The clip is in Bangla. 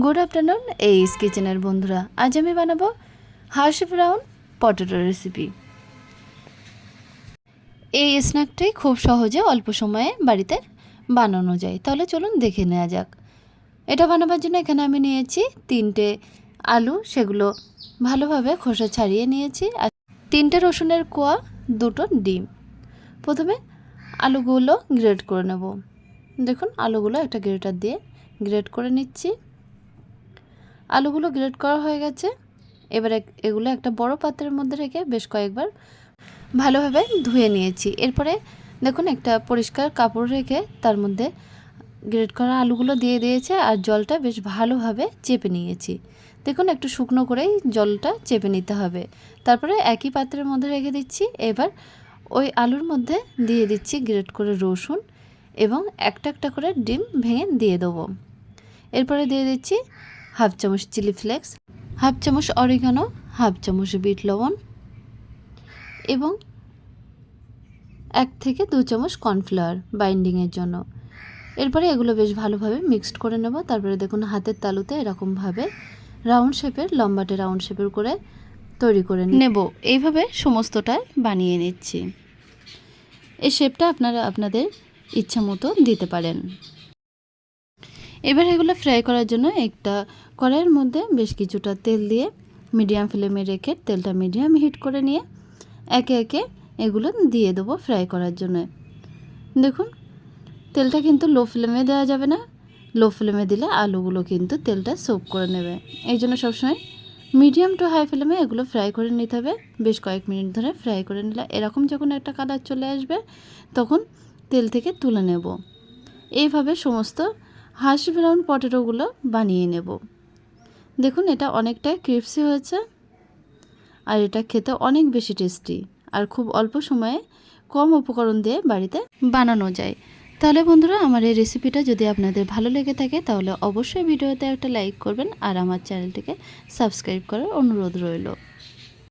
গুড আফটারনুন এইস কিচেনের বন্ধুরা, আজ আমি বানাবো হার্শ ব্রাউন পটেটো রেসিপি। এই স্ন্যাকটাই খুব সহজে অল্প সময়ে বাড়িতে বানানো যায়। তাহলে চলুন দেখে নেওয়া যাক। এটা বানাবার জন্য এখানে আমি নিয়েছি 3টে আলু, সেগুলো ভালোভাবে খোসা ছাড়িয়ে নিয়েছি, আর 3টে রসুনের কোয়া, 2টো ডিম। প্রথমে আলুগুলো গ্রেট করে নেব। দেখুন, আলুগুলো একটা গ্রেটার দিয়ে গ্রেট করে নিচ্ছি। আলুগুলো গ্রেট করা হয়ে গেছে। এবার এগুলো একটা বড় পাত্রের মধ্যে রেখে বেশ কয়েকবার ভালোভাবে ধুয়ে নিয়েছি। এরপরে দেখুন, একটা পরিষ্কার কাপড় রেখে তার মধ্যে গ্রেট করা আলুগুলো দিয়ে দিয়েছে, আর জলটা বেশ ভালোভাবে চেপে নিয়েছি। দেখুন, একটু শুকনো করেই জলটা চেপে নিতে হবে। তারপরে একই পাত্রের মধ্যে রেখে দিচ্ছি। এবার ওই আলুর মধ্যে দিয়ে দিচ্ছি গ্রেট করে রসুন এবং একটা একটা করে ডিম ভেঙে দিয়ে দেবো। এরপরে দিয়ে দিচ্ছি হাফ চামচ চিলি ফ্লেক্স, হাফ চামচ অরিগানো, হাফ চামচ বিট লবণ এবং 1 থেকে 2 চামচ কর্নফ্লাওয়ার বাইন্ডিংয়ের জন্য। এরপরে এগুলো বেশ ভালোভাবে মিক্সড করে নেব। তারপরে দেখুন, হাতের তালুতে এরকমভাবে রাউন্ড শেপের, লম্বাটে রাউন্ড শেপের করে তৈরি করে নেব। এইভাবে সমস্তটাই বানিয়ে নিচ্ছি। এই শেপটা আপনারা আপনাদের ইচ্ছা মতো দিতে পারেন। এবার এগুলো ফ্রাই করার জন্য একটা কড়াইয়ের মধ্যে বেশ কিছুটা তেল দিয়ে মিডিয়াম ফ্লেমে রেখে তেলটা মিডিয়াম হিট করে নিয়ে একে একে এগুলো দিয়ে দেবো ফ্রাই করার জন্য। দেখুন, তেলটা কিন্তু লো ফ্লেমে দেওয়া যাবে না। লো ফ্লেমে দিলে আলুগুলো কিন্তু তেলটা সোক করে নেবে। এই জন্য সবসময় মিডিয়াম টু হাই ফ্লেমে এগুলো ফ্রাই করে নিতে হবে। বেশ কয়েক মিনিট ধরে ফ্রাই করে নিলে এরকম যখন একটা কালার চলে আসবে, তখন তেল থেকে তুলে নেব। এইভাবে সমস্ত হার্শ ব্রাউন পটেটোগুলো বানিয়ে নেব। দেখুন, এটা অনেকটাই ক্রিপসি হয়েছে, আর এটা খেতে অনেক বেশি টেস্টি, আর খুব অল্প সময়ে কম উপকরণ দিয়ে বাড়িতে বানানো যায়। তাহলে বন্ধুরা, আমার এই রেসিপিটা যদি আপনাদের ভালো লেগে থাকে তাহলে অবশ্যই ভিডিওতে একটা লাইক করবেন, আর আমার চ্যানেলটিকে সাবস্ক্রাইব করার অনুরোধ রইল।